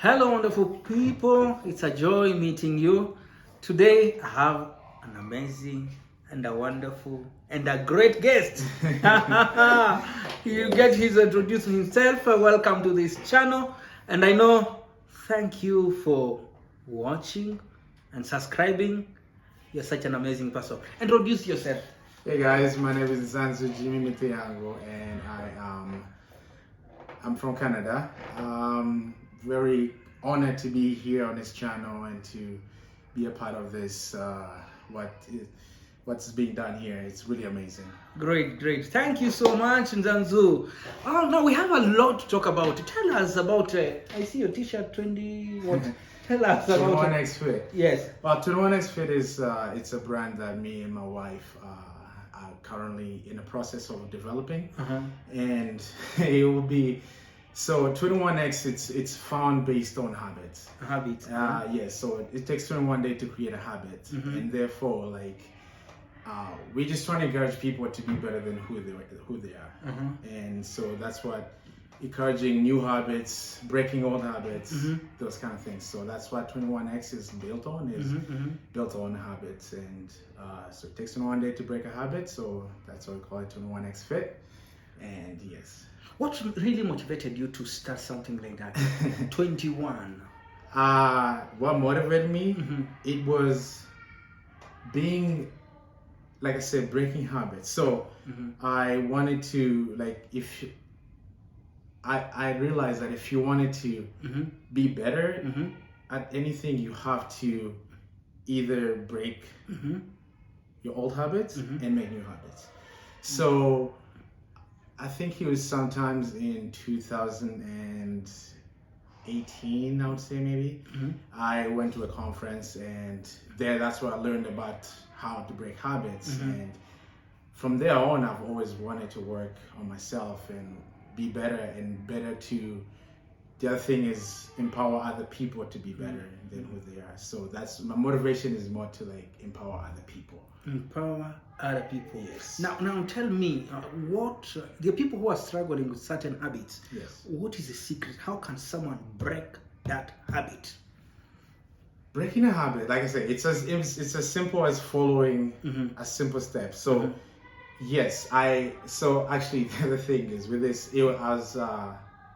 Hello, wonderful people. It's a joy meeting you. Today, I have an amazing and a wonderful and a great guest. He'll get his introducing himself. Welcome to this channel. And I know, thank you for watching and subscribing. You're such an amazing person. Introduce yourself. Hey guys, my name is Jimmy Miteyango, and I'm from Canada. Very honored to be here on this channel and to be a part of this. What's being done here? It's really amazing. Great. Thank you so much, Nzanzu. Oh, now we have a lot to talk about. Tell us about. I see your T-shirt 20. What? Tell us about 21X Fit. Yes. Well, 21X Fit is it's a brand that me and my wife are currently in the process of developing, and it will be. So 21X, it's found based on habits. Habits. Yes. So it takes 21 days to create a habit, and therefore, we're just trying to encourage people to be better than who they are. And so that's what encouraging new habits, breaking old habits, those kind of things. So that's what 21X is built on. Built on habits, and so it takes 21 days to break a habit. So that's why we call it 21X Fit. And yes. What really motivated you to start something like that? 21. What motivated me? It was being, like I said, breaking habits. So I wanted to, I realized that if you wanted to be better at anything, you have to either break your old habits and make new habits. So I think it was sometimes in 2018, I would say maybe. I went to a conference, and that's where I learned about how to break habits. And from there on, I've always wanted to work on myself and be better to. The other thing is empower other people to be better than who they are. So that's my motivation, is more to empower other people. Empower other people. Yes. Now tell me, there are people who are struggling with certain habits. Yes. What is the secret? How can someone break that habit? Breaking a habit, like I said, it's as simple as following a simple step. So yes, so actually the thing is with this,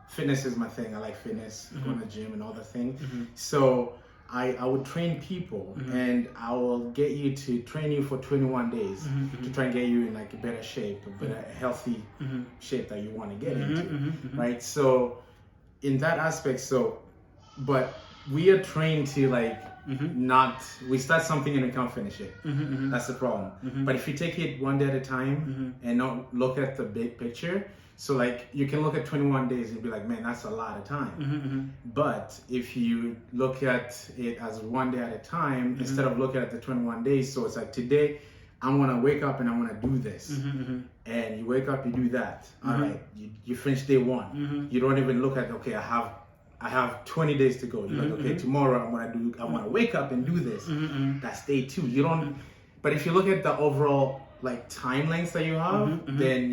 fitness is my thing. I like fitness, going to the gym and all the thing. So I would train people, and I will get you to train you for 21 days to try and get you in a better shape, a better healthy shape that you want to get into, right? So in that aspect, but we are trained to we start something and we can't finish it. That's the problem. But if you take it one day at a time and not look at the big picture, so you can look at 21 days and be like, man, that's a lot of time. But if you look at it as one day at a time, instead of looking at the 21 days, so it's like, today I'm gonna wake up and I'm gonna do this. And you wake up, you do that. All right, you finish day one. You don't even look at, okay, I have 20 days to go. You're like, okay, tomorrow I want to wake up and do this. That's day two. You don't. But if you look at the overall time length that you have, then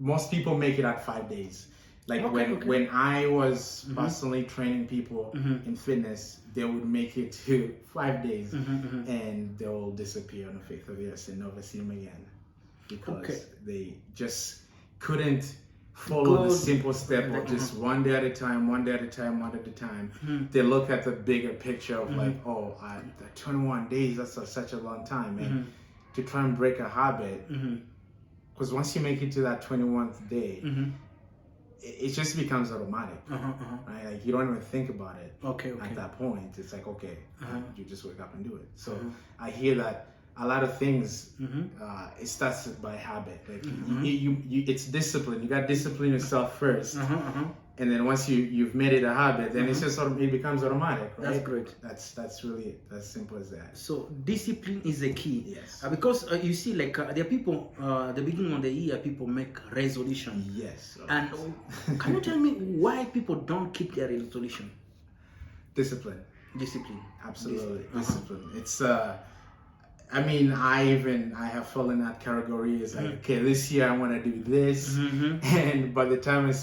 most people make it at 5 days. When I was personally training people in fitness, they would make it to 5 days, and they will disappear on the face of the earth and never see them again, because they just couldn't follow the simple step of just one day at a time. They look at the bigger picture of 21 days, that's such a long time. And to try and break a habit, because once you make it to that 21st day, it just becomes automatic. Right? You don't even think about it. At that point, it's like, you just wake up and do it. So I hear that a lot of things, it starts by habit. It's discipline. You got to discipline yourself first, and then once you've made it a habit, then it's just it becomes automatic. Right? That's great. That's really as simple as that. So discipline is the key. Yes. Because you see, there are people, the beginning of the year, people make resolution. Yes. And can you tell me why people don't keep their resolution? Discipline. Discipline. Absolutely. Discipline. It's I have fallen in that category. It's like, okay, this year I want to do this, and by the time it's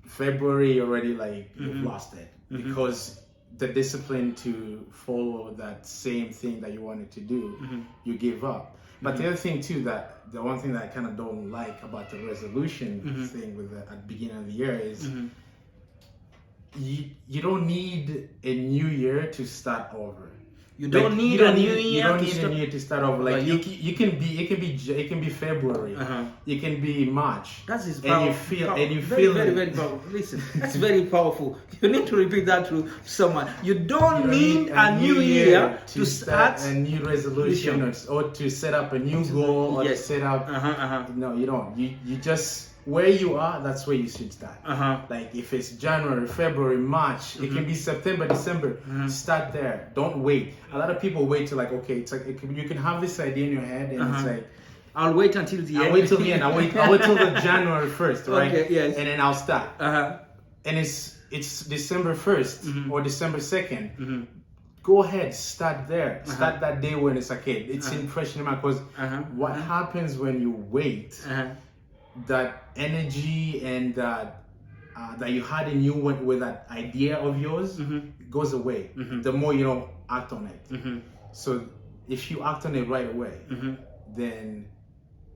February already like you've lost it because the discipline to follow that same thing that you wanted to do, you give up. But the other thing too, that the one thing that I kind of don't like about the resolution thing with at the beginning of the year is you don't need a new year to start over. You don't need a new year. You don't need a new year to start over. Like it can be February. It can be March. That is powerful. And you very, feel very, very powerful. Listen, that's very powerful. You need to repeat that to someone. You don't need a new year to start a new resolution or to set up a new goal or to set up. No, you don't. You just. Where you are, that's where you should start. Like if it's January, February, March, it can be September, December. Start there. Don't wait. A lot of people wait till like, okay, it's like you can have this idea in your head and it's like, I'll wait until the end. I'll wait till the end. I'll wait till the January 1st, right? Okay, yes. And then I'll start. And it's December 1st or December 2nd. Go ahead, start there. Start that day when it's okay. It's impression in my because what happens when you wait? That energy and that you had in you with that idea of yours goes away. The more you don't act on it. So if you act on it right away, then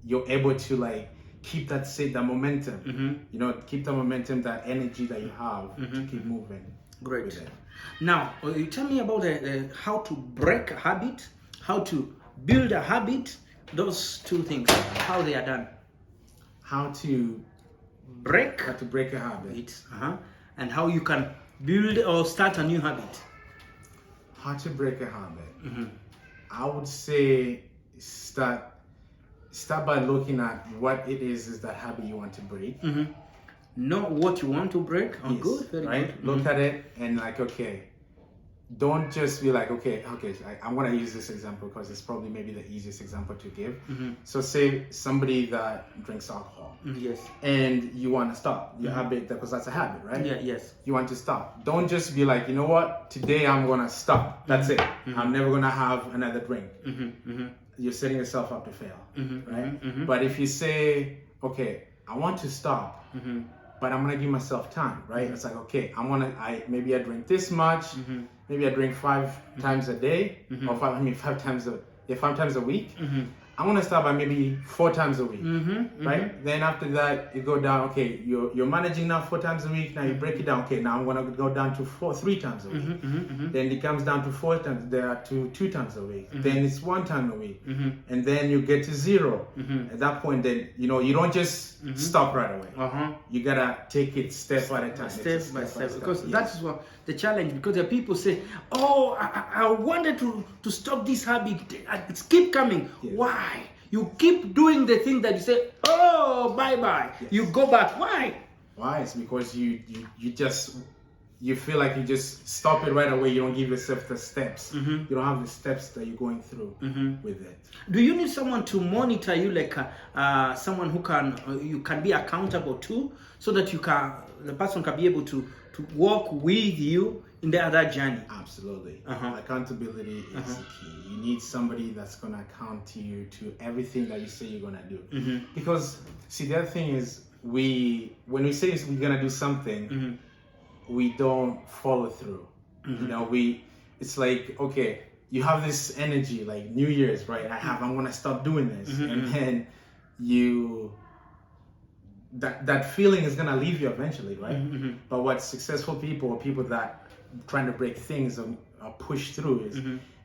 you're able to like keep that momentum. You know, keep the momentum, that energy that you have to keep moving. Great. Now, you tell me about how to break a habit, how to build a habit. Those two things, how they are done. How to break a habit, and how you can build or start a new habit. How to break a habit. I would say start by looking at what it is that habit you want to break. Know what you want to break. Yes, good, very right? good. Look at it and like, okay, don't just be like, okay, I'm going to use this example because it's probably maybe the easiest example to give. So say somebody that drinks alcohol. Yes. And you want to stop your habit because that's a habit, right? Yeah, yes. You want to stop. Don't just be like, you know what, today I'm going to stop. That's it. I'm never going to have another drink. You're setting yourself up to fail, right? But if you say, okay, I want to stop, but I'm going to give myself time, right? It's like, okay, maybe I drink this much. Maybe I drink 5 times a day, or 5 times a week. I'm gonna start by maybe 4 times a week, right? Then after that, you go down. Okay, you're managing now 4 times a week. Now you break it down. Okay, now I'm gonna go down to 3 times a week. Then it comes down to 4 times. There to 2 times a week. Then it's 1 time a week, and then you get to 0. At that point, then you don't just stop right away. You gotta take it step at a time, step by step. Because that's what the challenge. Because the people say, "Oh, I wanted to stop this habit. It's keep coming. Yes. Why?" You keep doing the thing that you say, oh, bye-bye. Yes. You go back. Why? Why? It's because you feel like you just stop it right away. You don't give yourself the steps. You don't have the steps that you're going through with it. Do you need someone to monitor you, like someone who you can be accountable to, so that the person can be able to walk with you in the other journey? Absolutely. Accountability is the key. You need somebody that's going to account to you to everything that you say you're going to do. Because, see, the other thing is, when we say we're going to do something, we don't follow through. It's like, okay, you have this energy, like New Year's, right? I'm going to stop doing this. And then that feeling is going to leave you eventually, right? But what successful people, or people that trying to break things or push through, is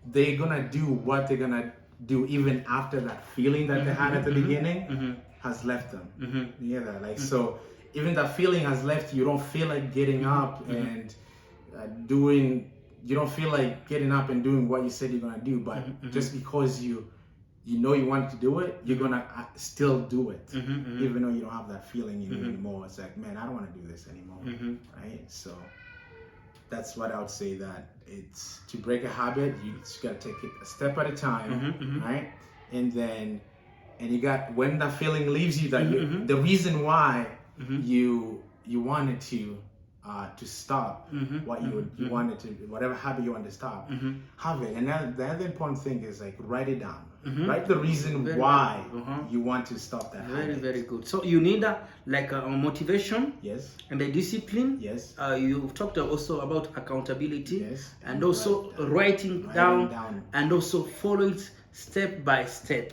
they're going to do what they're going to do even after that feeling that they had at the beginning has left them. You hear that? Like, so even that feeling has left you. Don't feel like getting up and you don't feel like getting up and doing what you said you're going to do, but just because you know you want to do it, you're going to still do it, even though you don't have that feeling in you anymore. It's like, man, I don't want to do this anymore, right? So that's what I would say, that it's to break a habit, you just got to take it a step at a time, right? And you got, when that feeling leaves you, that the reason why you wanted to to stop what you wanted to, whatever habit you want to stop, have it. And then the other important thing is like write it down. Write the reason why you want to stop that habit. Very good. So you need a motivation. Yes. And a discipline. Yes. You've talked also about accountability. Yes. And also writing down and also follow it step by step.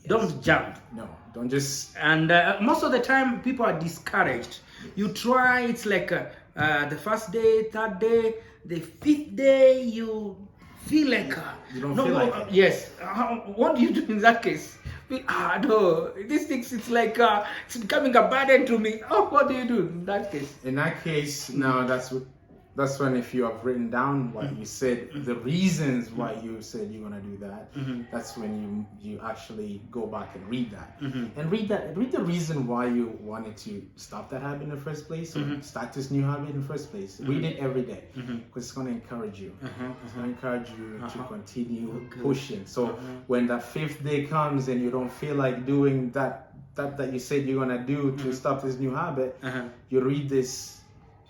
Yes. Don't jump. No, don't just. And most of the time people are discouraged. You try, it's like the first day, third day, the fifth day, you feel like you don't feel like it. Yes. What do you do in that case? No, this thing, it's like it's becoming a burden to me. What do you do in that case? In that case, now that's when, if you have written down what you said, the reasons why you said you're gonna do that, that's when you actually go back and read that, and read the reason why you wanted to stop that habit in the first place, or start this new habit in the first place. Read it every day, because it's gonna encourage you. It's gonna encourage you to continue pushing. So when that fifth day comes and you don't feel like doing that you said you're gonna do to stop this new habit, you read this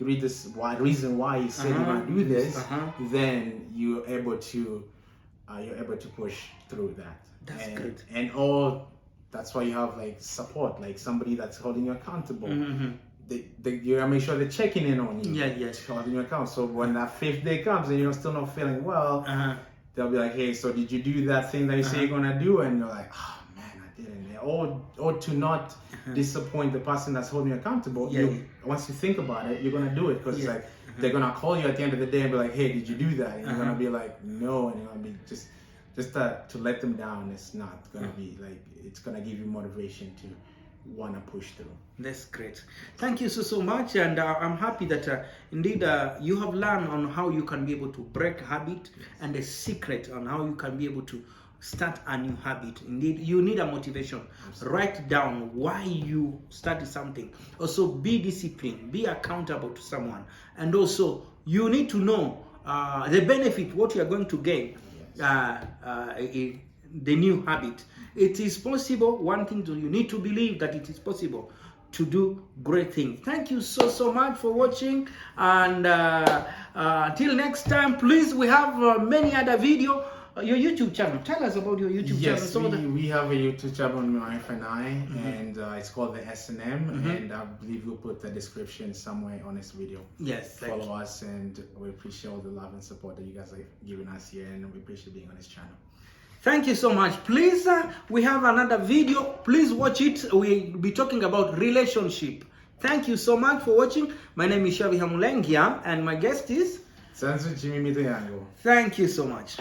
reason why you said you're gonna do this, then you're able to push through that. That's good. And that's why you have like support, like somebody that's holding you accountable. You gotta make sure they're checking in on you. Holding you accountable. So when that fifth day comes and you're still not feeling well, they'll be like, hey, so did you do that thing that you say you're gonna do? And you're like, oh man, I didn't. Or to not disappoint the person that's holding you accountable. Once you think about it, you're gonna do it, because it's like they're gonna call you at the end of the day and be like, hey, did you do that? And you're gonna be like, no. And you're gonna be just to let them down. It's not gonna be like, it's gonna give you motivation to want to push through. That's great. Thank you so much, and I'm happy that indeed you have learned on how you can be able to break habit, and the secret on how you can be able to start a new habit. Indeed, you need a motivation. Absolutely. Write down why you started something. Also, be disciplined, be accountable to someone, and also you need to know the benefit, what you are going to gain. The new habit. It is possible. One thing you need to believe that it is possible to do great things. Thank you so much for watching, and till next time, please, we have many other video. Your YouTube channel. Tell us about your YouTube channel. Yes, we have a YouTube channel on my wife and I, and it's called the S&M, and I believe we'll put the description somewhere on this video. Yes. Follow us, and we appreciate all the love and support that you guys are giving us here, and we appreciate being on this channel. Thank you so much. Please, we have another video. Please watch it. We'll be talking about relationship. Thank you so much for watching. My name is Syaviha Mulengya, and my guest is Sansu Jimmy Mito Yango. Thank you so much.